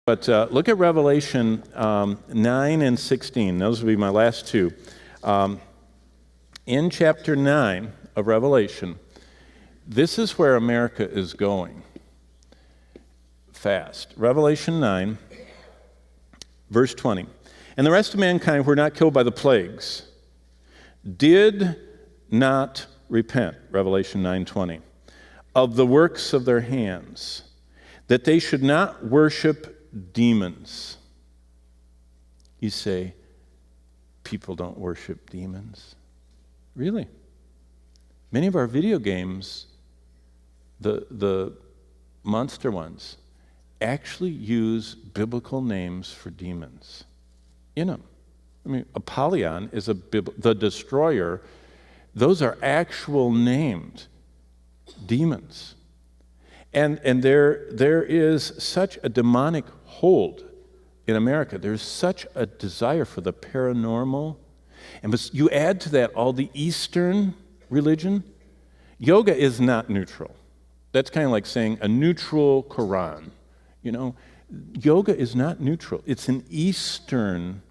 But look at Revelation 9 and 16. Those will be my last two. In chapter 9 of Revelation, this is where America is going fast. Revelation 9, verse 20. And the rest of mankind were not killed by the plagues, did not repent, Revelation 9:20, of the works of their hands, that they should not worship demons. You say, people don't worship demons? Really? Many of our video games, the monster ones, actually use biblical names for demons in them. I mean, Apollyon is the destroyer. Those are actual named demons. And there is such a demonic hold in America. There's such a desire for the paranormal. And you add to that all the Eastern religion. Yoga is not neutral. That's kind of like saying a neutral Quran. You know, yoga is not neutral. It's an Eastern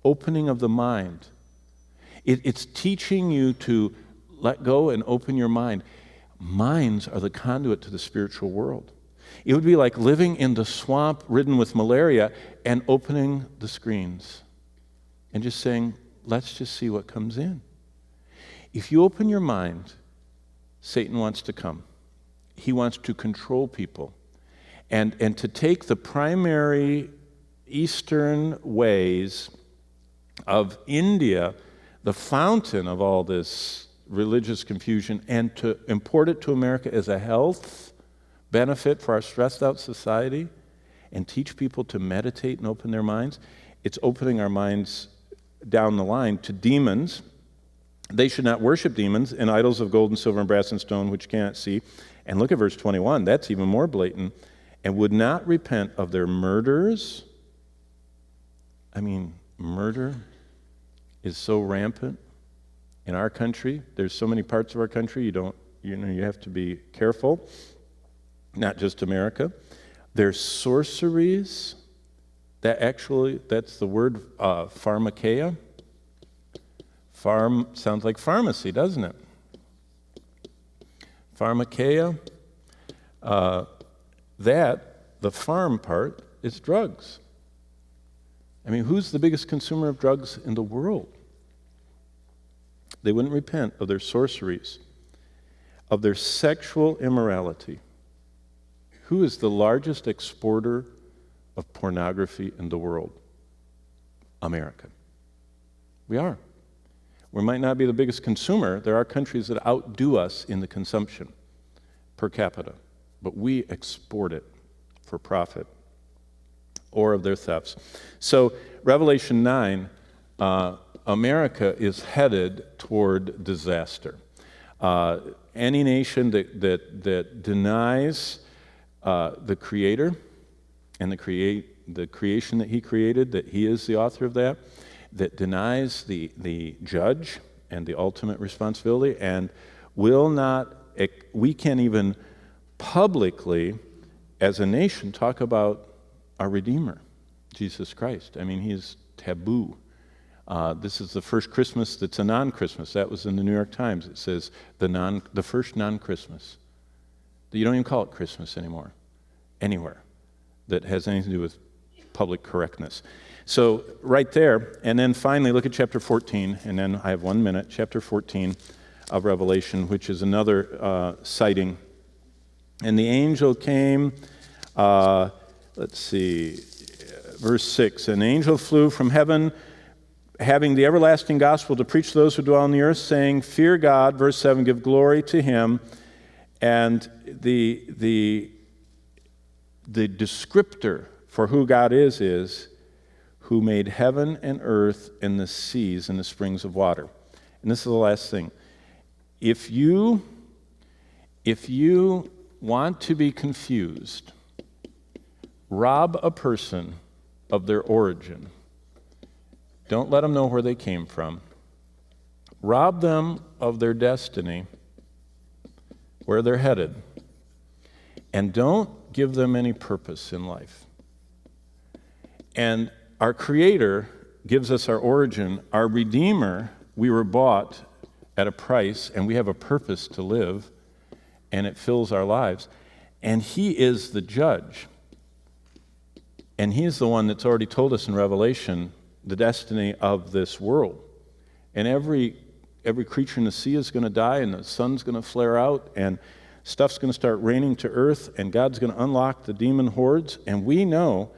opening of the mind. It's teaching you to let go and open your mind. Minds are the conduit to the spiritual world. It would be like living in the swamp ridden with malaria and opening the screens and just saying, let's just see what comes in. If you open your mind, Satan wants to come. He wants to control people. And to take the primary Eastern ways of India, the fountain of all this religious confusion, and to import it to America as a health benefit for our stressed out society and teach people to meditate and open their minds, it's opening our minds down the line to demons. They should not worship demons and idols of gold and silver and brass and stone which cannot see. And look at verse 21. That's even more blatant. And would not repent of their murders. I mean, murder is so rampant in our country. There's so many parts of our country you have to be careful. Not just America. There's sorceries. That's the word pharmakeia. Sounds like pharmacy, doesn't it? Pharmakeia. The farm part, is drugs. I mean, who's the biggest consumer of drugs in the world? They wouldn't repent of their sorceries, of their sexual immorality. Who is the largest exporter of pornography in the world? America. We are. We might not be the biggest consumer. There are countries that outdo us in the consumption per capita, but we export it for profit or of their thefts. So Revelation 9, America is headed toward disaster. Any nation that denies the Creator and the creation that He created, that He is the author of that denies the judge and the ultimate responsibility, and we can't even publicly, as a nation, talk about our Redeemer, Jesus Christ. I mean, He's taboo. This is the first Christmas that's a non-Christmas. That was in the New York Times. It says the first non-Christmas. You don't even call it Christmas anymore, anywhere that has anything to do with public correctness. So right there, and then finally look at chapter 14, and then I have 1 minute, chapter 14 of Revelation, which is another sighting. And the angel came, verse 6, an angel flew from heaven, having the everlasting gospel to preach to those who dwell on the earth, saying, fear God, verse 7, give glory to Him. And the descriptor for who God is who made heaven and earth and the seas and the springs of water. And this is the last thing. If you want to be confused, rob a person of their origin. Don't let them know where they came from. Rob them of their destiny, where they're headed, and don't give them any purpose in life. And our Creator gives us our origin. Our Redeemer, we were bought at a price, and we have a purpose to live, and it fills our lives. And He is the judge. And He is the one that's already told us in Revelation the destiny of this world. And every creature in the sea is going to die, and the sun's going to flare out, and stuff's going to start raining to earth, and God's going to unlock the demon hordes, and we know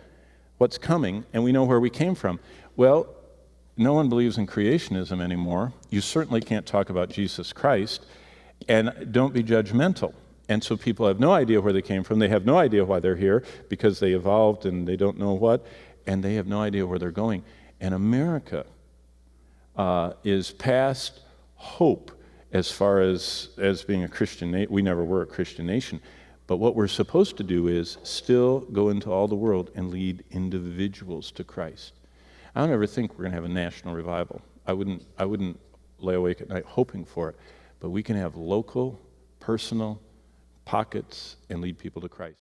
what's coming, and we know where we came from. Well, no one believes in creationism anymore. You certainly can't talk about Jesus Christ, and don't be judgmental. And so people have no idea where they came from. They have no idea why they're here, because they evolved and they don't know what, and they have no idea where they're going. And America is past hope as far as being a Christian nation. We never were a Christian nation. But what we're supposed to do is still go into all the world and lead individuals to Christ. I don't ever think we're going to have a national revival. I wouldn't lay awake at night hoping for it. But we can have local, personal pockets and lead people to Christ.